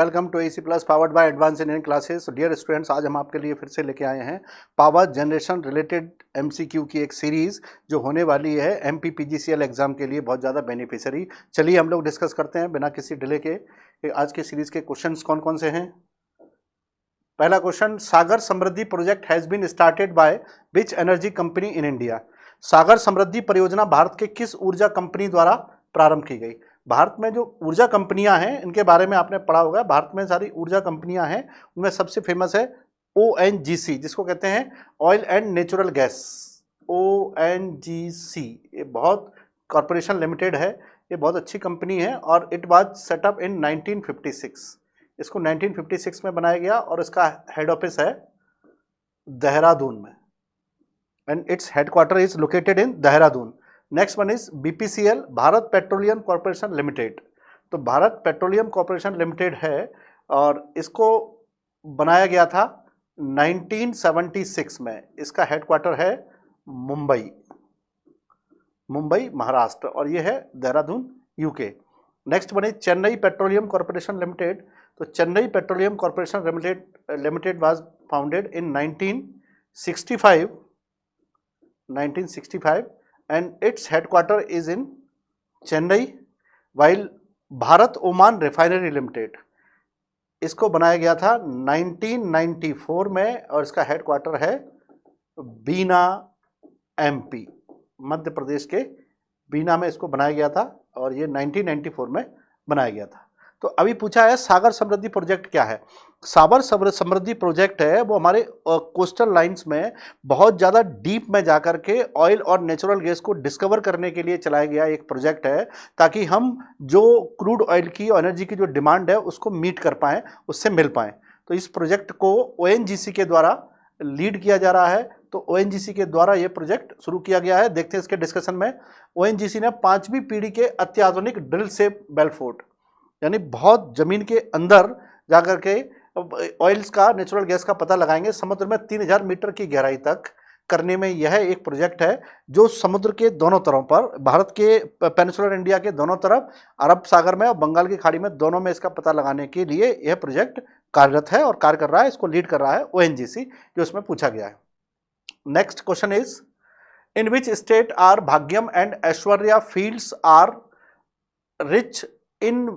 Welcome to AC plus powered by advance Indian classes. Dear students, आज हम आपके लिए फिर से लेके आए हैं पावर जनरेशन रिलेटेड एमसीक्यू की एक सीरीज जो होने वाली है एमपीपीजीसीएल एग्जाम के लिए बहुत ज़्यादा बेनिफिशियरी। चलिए हम लोग डिस्कस करते हैं बिना किसी डिले के कि आज के सीरीज के क्वेश्चंस कौन कौन से हैं। पहला question, Sagar Samriddhi project has been started by which energy company in India. Sagar Samriddhi परियोजना भारत के किस ऊर्जा कंपनी द्वारा प्रारंभ की गई। भारत में जो ऊर्जा कंपनियां हैं इनके बारे में आपने पढ़ा होगा। भारत में सारी ऊर्जा कंपनियां हैं, उनमें सबसे फेमस है ओएनजीसी, जिसको कहते हैं oil and natural gas. ONGC ये बहुत कॉरपोरेशन लिमिटेड है, ये बहुत अच्छी कंपनी है और इट वाज सेटअप इन 1956। इसको 1956 में बनाया गया और इसका हेड ऑफिस है देहरादून में and its headquarter is located in Dehradun. Next one is BPCL, Bharat petroleum corporation limited. तो भारत पेट्रोलियम कॉर्पोरेशन लिमिटेड है और इसको बनाया गया था 1976 में। इसका हेडक्वार्टर है मुंबई महाराष्ट्र और ये है Dehradun UK. Next one is Chennai petroleum corporation limited. तो Chennai petroleum corporation limited was founded in 1965 and its headquarter is in Chennai. while Bharat Oman refinery limited, इसको बनाया गया था 1994 में और इसका हेडक्वार्टर है बीना एमपी, मध्य प्रदेश के बीना में इसको बनाया गया था और ये 1994 में बनाया गया था। तो अभी पूछा है सागर समृद्धि प्रोजेक्ट क्या है। सागर समृद्धि प्रोजेक्ट है वो हमारे कोस्टल लाइंस में बहुत ज़्यादा डीप में जाकर के ऑयल और नेचुरल गैस को डिस्कवर करने के लिए चलाया गया एक प्रोजेक्ट है, ताकि हम जो क्रूड ऑयल की और एनर्जी की जो डिमांड है उसको मीट कर पाएँ, उससे मिल पाएँ। तो इस प्रोजेक्ट को ओएनजीसी के द्वारा लीड किया जा रहा है। तो ओएनजीसी के द्वारा ये प्रोजेक्ट शुरू किया गया है। देखते हैं इसके डिस्कशन में। ओएनजीसी ने 5वीं पीढ़ी के अत्याधुनिक ड्रिल शेप बेलफोर्ट, यानी बहुत जमीन के अंदर जाकर के ऑयल्स का, नेचुरल गैस का पता लगाएंगे समुद्र में 3000 मीटर की गहराई तक करने में। यह एक प्रोजेक्ट है जो समुद्र के दोनों तरफ पर, भारत के पेनिनसुलर इंडिया के दोनों तरफ, अरब सागर में और बंगाल की खाड़ी में, दोनों में इसका पता लगाने के लिए यह प्रोजेक्ट कार्यरत है और कार्य कर रहा है। इसको लीड कर रहा है ओएनजीसी, जो इसमें पूछा गया है। Next question is, in which state are Bhagyam and Aishwarya fields are rich in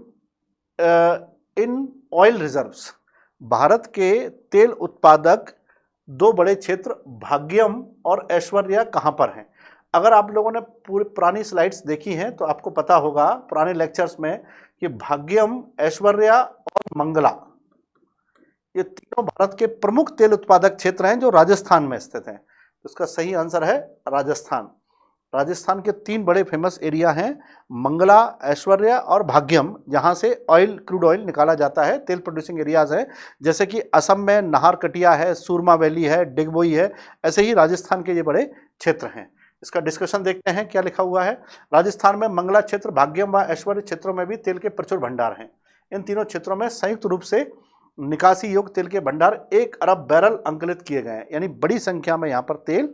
oil reserves. Bharat के तेल उत्पादक दो बड़े क्षेत्र भाग्यम और ऐश्वर्या कहां पर हैं। अगर आप लोगों ने पूरी पुरानी स्लाइड्स देखी हैं तो आपको पता होगा पुराने लेक्चर्स में कि भाग्यम, ऐश्वर्या और मंगला ये तीनों भारत के प्रमुख तेल उत्पादक क्षेत्र हैं जो राजस्थान में स्थित हैं। तो इसका सही आंसर है राजस्थान। राजस्थान के 3 बड़े फेमस एरिया हैं, मंगला, ऐश्वर्या और भाग्यम, जहां से ऑयल, क्रूड ऑयल निकाला जाता है। तेल प्रोड्यूसिंग एरियाज हैं, जैसे कि असम में नाहरकटिया है, सूरमा वैली है, डिगबोई है। ऐसे ही राजस्थान के ये बड़े क्षेत्र हैं। इसका डिस्कशन देखते हैं क्या लिखा हुआ है। राजस्थान में मंगला क्षेत्र, भाग्यम व ऐश्वर्य क्षेत्रों में भी तेल के प्रचुर भंडार हैं। इन तीनों क्षेत्रों में संयुक्त रूप से निकासी योग्य तेल के भंडार 1 अरब बैरल अंकलित किए गए हैं, यानी बड़ी संख्या में यहाँ पर तेल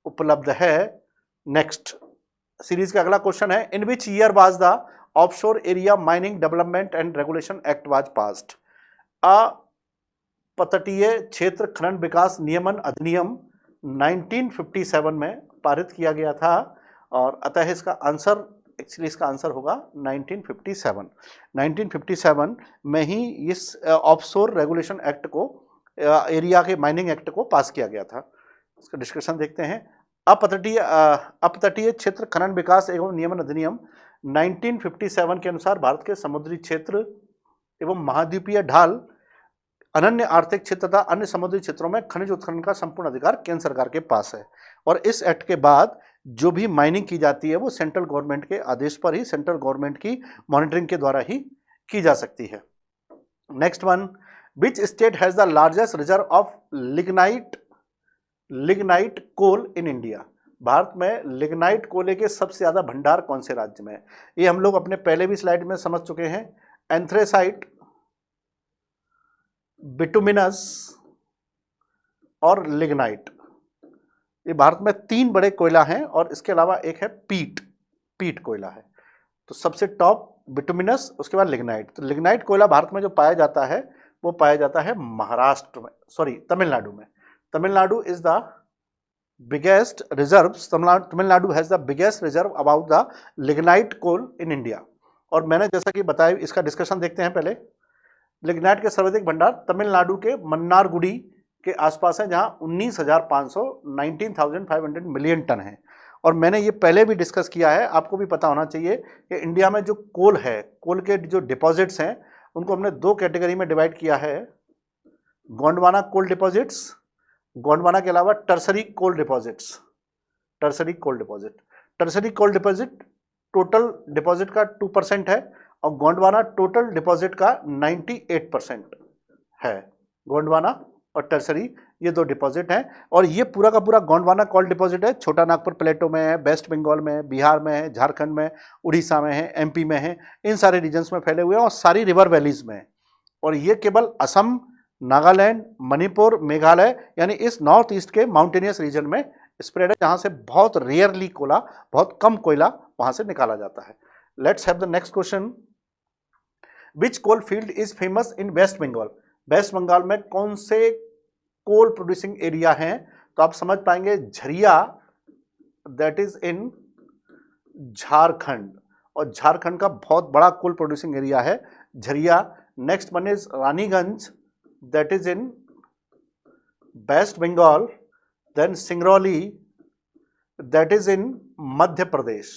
उपलब्ध है। नेक्स्ट सीरीज का अगला क्वेश्चन है, in which year was the offshore area mining development and regulation act was passed. अपतटीय क्षेत्र खनन विकास नियमन अधिनियम 1957 में पारित किया गया था और अतः इसका आंसर, एक्चुअली इसका आंसर होगा 1957। 1957 में ही इस ऑफशोर रेगुलेशन एक्ट को, एरिया के माइनिंग एक्ट को पास किया गया था। इसका डिस्कशन देखते हैं। अपतटीय क्षेत्र खनन विकास एवं नियमन अधिनियम 1957 के अनुसार भारत के समुद्री क्षेत्र एवं महाद्वीपीय ढाल, अनन्य आर्थिक क्षेत्र तथा अन्य समुद्री क्षेत्रों में खनिज उत्खनन का संपूर्ण अधिकार केंद्र सरकार के पास है। और इस एक्ट के बाद जो भी माइनिंग की जाती है वो सेंट्रल गवर्नमेंट के आदेश पर ही, सेंट्रल गवर्नमेंट की मॉनिटरिंग के द्वारा ही की जा सकती है। Next one, which state has the largest reserve of lignite coal in India. Bharat में लिग्नाइट कोयले के सबसे ज्यादा भंडार कौन से राज्य में है। ये हम लोग अपने पहले भी स्लाइड में समझ चुके हैं। एंथ्रेसाइट, बिटुमिनस और लिग्नाइट, ये भारत में 3 बड़े कोयला हैं और इसके अलावा एक है पीट कोयला है। तो सबसे टॉप बिटुमिनस, उसके बाद लिग्नाइट। तो लिग्नाइट कोयला भारत में जो पाया जाता है वो पाया जाता है महाराष्ट्र में, सॉरी तमिलनाडु में। Tamil Nadu is the biggest reserves, Tamil Nadu has the biggest reserve about the lignite coal in India. और मैंने जैसा कि बताया, इसका डिस्कशन देखते हैं पहले। लिग्नाइट के सर्वाधिक भंडार तमिलनाडु के मन्नारगुडी के आसपास है, जहां 19,500 मिलियन टन है। और मैंने ये पहले भी डिस्कस किया है, आपको भी पता होना चाहिए कि इंडिया में जो कोल है, कोल के जो डिपॉजिट्स हैं उनको हमने दो कैटेगरी में डिवाइड किया है। गोंडवाना कोल डिपॉजिट्स, गोंडवाना के अलावा tertiary coal deposits. Tertiary coal deposit, tertiary coal deposit total deposit का 2% है और गोंडवाना टोटल डिपॉजिट का 98% है। गोंडवाना और टर्सरी ये दो डिपॉजिट हैं। और ये पूरा का पूरा गोंडवाना कोल डिपॉजिट है, छोटा नागपुर प्लेटो में है, वेस्ट बंगाल में है, बिहार में है, झारखंड में, उड़ीसा में है, एमपी में है, इन सारे रीजन्स में फैले हुए हैं और सारी रिवर वैलीज में है। और ये केवल असम, नागालैंड, मणिपुर, मेघालय यानी इस नॉर्थ ईस्ट के माउंटेनियस रीजन में स्प्रेड है, जहां से बहुत रेयरली कोयला, बहुत कम कोयला वहां से निकाला जाता है। Let's have the next question. Which coal field is famous in West Bengal? West Bengal में कौन से कोल प्रोड्यूसिंग एरिया हैं? तो आप समझ पाएंगे Jharia, that is in Jharkhand, और झारखंड का बहुत बड़ा कोल प्रोड्यूसिंग एरिया है Jharia. Next one is Raniganj, that is in West Bengal. Then Singrauli, that is in Madhya Pradesh,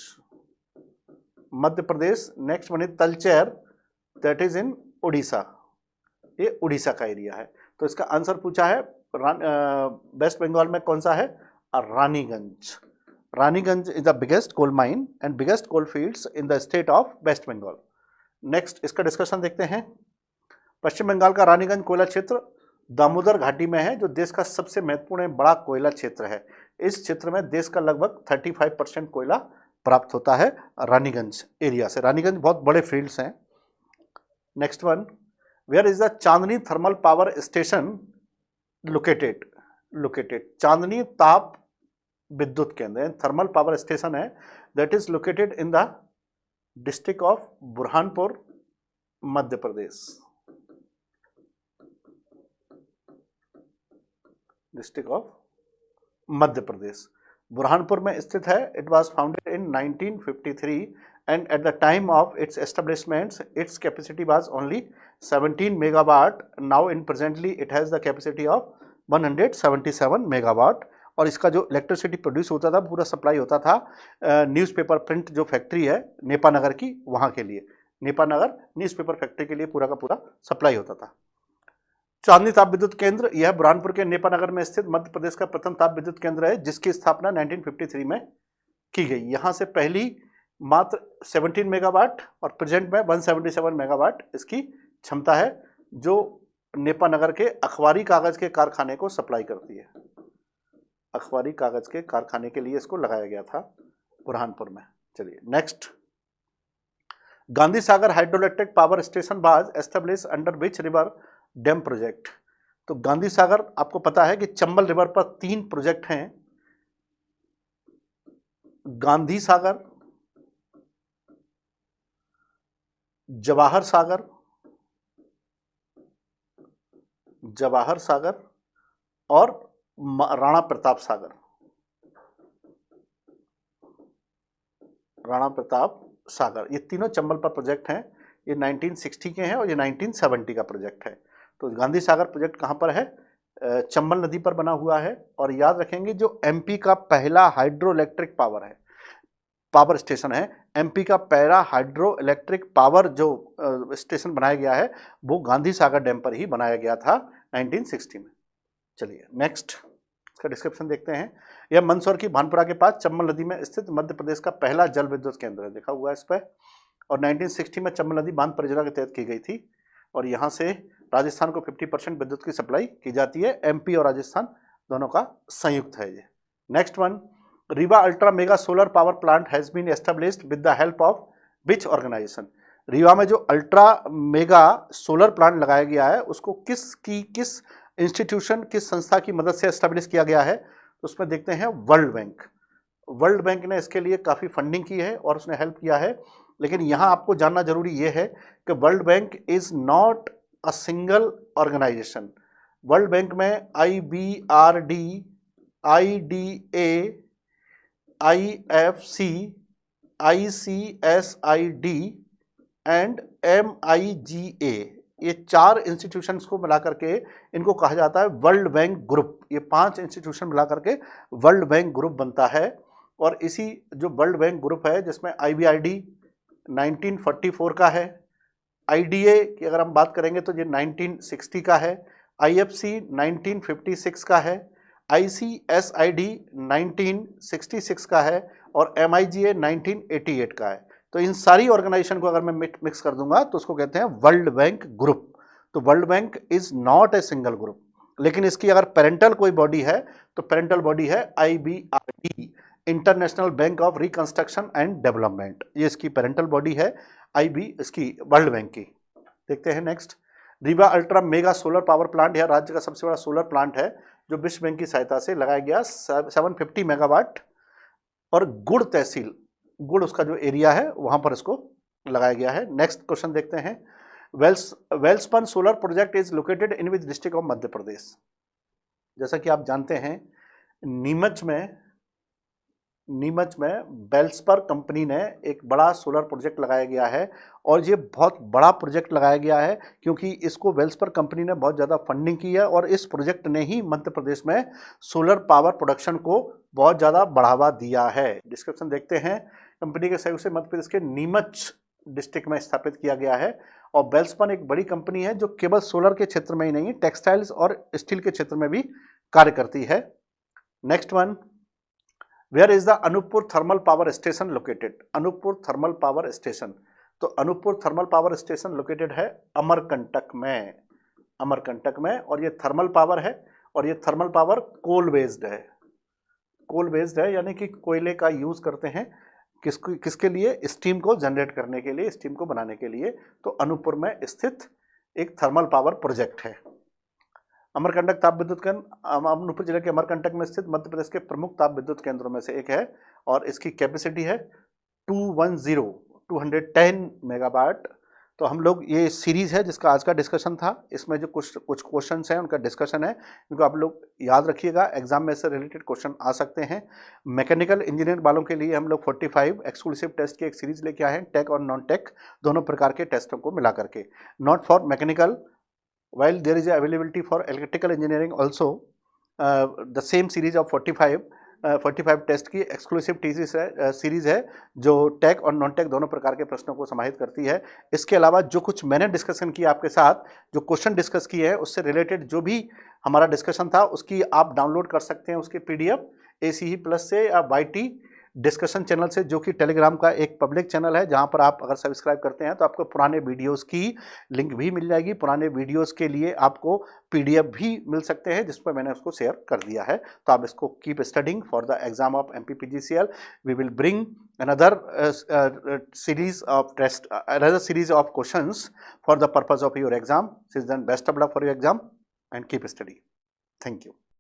Madhya Pradesh. Next one is Talcher, that is in Orissa, ये उड़ीसा का एरिया है। तो इसका आंसर पूछा है वेस्ट बंगाल में कौन सा है? Raniganj. Raniganj is the biggest coal mine and biggest coal fields in the state of West Bengal. Next इसका डिस्कशन देखते हैं। पश्चिम बंगाल का रानीगंज कोयला क्षेत्र दामोदर घाटी में है, जो देश का सबसे महत्वपूर्ण बड़ा कोयला क्षेत्र है। इस क्षेत्र में देश का लगभग 35% कोयला प्राप्त होता है रानीगंज एरिया से। रानीगंज बहुत बड़े फील्ड्स हैं। Next one, where is the Chandni thermal power station located? Chandni ताप विद्युत केंद्र थर्मल पावर स्टेशन है, that is located in the district of Burhanpur, Madhya Pradesh. District of Madhya Pradesh Burhanpur में स्थित है। It was founded in 1953 and at the time of its establishment its capacity was only 17 megawatt. Now in presently it has the capacity of 177 megawatt। और इसका जो electricity produce होता था, पूरा supply होता था न्यूज़पेपर प्रिंट जो फैक्ट्री है नेपानगर की, वहाँ के लिए, नेपानगर न्यूज़पेपर फैक्ट्री के लिए पूरा का पूरा सप्लाई होता था। चांदनी ताप विद्युत केंद्र यह बुरहानपुर के नेपानगर में स्थित मध्य प्रदेश का प्रथम ताप विद्युत केंद्र है, जिसकी स्थापना 1953 में की गई। यहाँ से पहली मात्र 17 मेगावाट और प्रेजेंट में 177 मेगावाट इसकी क्षमता है, जो नेपानगर के अखबारी कागज के कारखाने को सप्लाई करती है। अखबारी कागज के कारखाने के लिए इसको लगाया गया था बुरहानपुर में। चलिए next, Gandhi Sagar hydroelectric power station was establish under which river dam project? तो गांधी सागर, आपको पता है कि चंबल रिवर पर 3 प्रोजेक्ट हैं, गांधी सागर, जवाहर सागर, जवाहर सागर और राणा प्रताप सागर। राणा प्रताप सागर ये तीनों चंबल पर प्रोजेक्ट हैं। ये 1960 के हैं और ये 1970 का प्रोजेक्ट है। तो गांधी सागर प्रोजेक्ट कहाँ पर है? चंबल नदी पर बना हुआ है। और याद रखेंगे, जो एमपी का पहला हाइड्रो इलेक्ट्रिक पावर स्टेशन है, एमपी का पहला हाइड्रो इलेक्ट्रिक पावर जो स्टेशन बनाया गया है, वो गांधी सागर डैम पर ही बनाया गया था 1960 में। चलिए नेक्स्ट इसका डिस्क्रिप्शन देखते हैं। यह मंदसौर की भानपुरा के पास चंबल नदी में स्थित मध्य प्रदेश का पहला जल विद्युत केंद्र है, देखा हुआ है इस पर। और 1960 में चंबल नदी बांध परियोजना के तहत की गई थी और यहाँ से राजस्थान को 50% विद्युत की सप्लाई की जाती है। एमपी और राजस्थान दोनों का संयुक्त है ये। Next one, Rewa ultra mega solar power plant has been established with the help of which organisation? Rewa में जो अल्ट्रा मेगा सोलर प्लांट लगाया गया है, उसको किस इंस्टीट्यूशन, किस संस्था की मदद से एस्टेब्लिश किया गया है? तो उसमें देखते हैं वर्ल्ड बैंक। वर्ल्ड बैंक ने इसके लिए काफ़ी फंडिंग की है और उसने हेल्प किया है लेकिन यहाँ आपको जानना जरूरी ये है कि world bank is not a single organisation. World bank में IBRD, IDA, IFC, ICSID and MIGA, ये 4 इंस्टीट्यूशंस को मिला करके इनको कहा जाता है वर्ल्ड बैंक ग्रुप। ये 5 इंस्टीट्यूशन मिला करके वर्ल्ड बैंक ग्रुप बनता है। और इसी जो वर्ल्ड बैंक ग्रुप है जिसमें IBRD 1944 का है, IDA की अगर हम बात करेंगे तो ये 1960 का है, IFC 1956 का है, ICSID 1966 का है और MIGA 1988 का है। तो इन सारी ऑर्गेनाइजेशन को अगर मैं मिक्स कर दूंगा तो उसको कहते हैं वर्ल्ड बैंक ग्रुप। तो world bank is not a single group, लेकिन इसकी अगर पेरेंटल कोई बॉडी है तो पेरेंटल बॉडी है IBRD, international bank of reconstruction and development. ये इसकी पेरेंटल बॉडी है इसकी वर्ल्ड बैंक की। देखते हैं next. Rewa ultra mega solar power plant यह राज्य का सबसे बड़ा सोलर प्लांट है जो विश्व बैंक की सहायता से लगाया गया 750 मेगावाट और गुड़ तहसील, गुड़ उसका जो एरिया है वहां पर इसको लगाया गया है। नेक्स्ट क्वेश्चन देखते हैं। Welspun solar project is located in which district of Madhya Pradesh. जैसा कि आप जानते हैं नीमच में वेल्सपर कंपनी ने एक बड़ा सोलर प्रोजेक्ट लगाया गया है और ये बहुत बड़ा प्रोजेक्ट लगाया गया है क्योंकि इसको वेल्सपर कंपनी ने बहुत ज़्यादा फंडिंग की है और इस प्रोजेक्ट ने ही मध्य प्रदेश में सोलर पावर प्रोडक्शन को बहुत ज़्यादा बढ़ावा दिया है। डिस्क्रिप्शन देखते हैं। कंपनी के सहयोग से मध्य प्रदेश के नीमच डिस्ट्रिक्ट में स्थापित किया गया है और वेल्सपन एक बड़ी कंपनी है जो केवल सोलर के क्षेत्र में ही नहीं, टेक्सटाइल्स और स्टील के क्षेत्र में भी कार्य करती है। Next one, where is the Anuppur thermal power station located. Anuppur thermal power station, तो Anuppur thermal power station located है अमरकंटक में, अमरकंटक में। और ये थर्मल पावर है और ये थर्मल पावर कोल बेस्ड है, कोल बेस्ड है यानी कि कोयले का यूज करते हैं किसके लिए, स्टीम को जनरेट करने के लिए, स्टीम को बनाने के लिए। तो अनूपपुर में स्थित एक थर्मल पावर प्रोजेक्ट है। अमरकंटक ताप विद्युत केंद्र अनूपपुर जिले के अमरकंटक में स्थित मध्य प्रदेश के प्रमुख ताप विद्युत केंद्रों में से एक है और इसकी कैपेसिटी है 210 मेगावाट। तो हम लोग, ये सीरीज है जिसका आज का डिस्कशन था, इसमें जो कुछ क्वेश्चन हैं उनका डिस्कशन है, इनको आप लोग याद रखिएगा, एग्जाम में से रिलेटेड क्वेश्चन आ सकते हैं। मैकेनिकल इंजीनियर वालों के लिए हम लोग 45 एक्सक्लूसिव टेस्ट की एक सीरीज लेके आए हैं, टेक और नॉन टेक दोनों प्रकार के टेस्टों को मिला करके। Not for mechanical, while there is availability for electrical engineering also, the same series of 45 test की एक्सक्लूसिव सीरीज है जो टेक और नॉन टेक दोनों प्रकार के प्रश्नों को समाहित करती है। इसके अलावा जो कुछ मैंने डिस्कशन किया आपके साथ, जो क्वेश्चन डिस्कस किए हैं उससे रिलेटेड जो भी हमारा डिस्कशन था उसकी आप डाउनलोड कर सकते हैं उसकी PDF ACE प्लस से या YT डिस्कशन चैनल से, जो कि टेलीग्राम का एक पब्लिक चैनल है जहां पर आप अगर सब्सक्राइब करते हैं तो आपको पुराने वीडियोस की लिंक भी मिल जाएगी। पुराने वीडियोस के लिए आपको PDF भी मिल सकते हैं जिस पर मैंने उसको शेयर कर दिया है। तो आप इसको keep studying for the exam of MPPGCL। We will bring another series of test, another series of questions for the purpose of your exam. Since then, best of luck for your exam and keep studying. Thank you.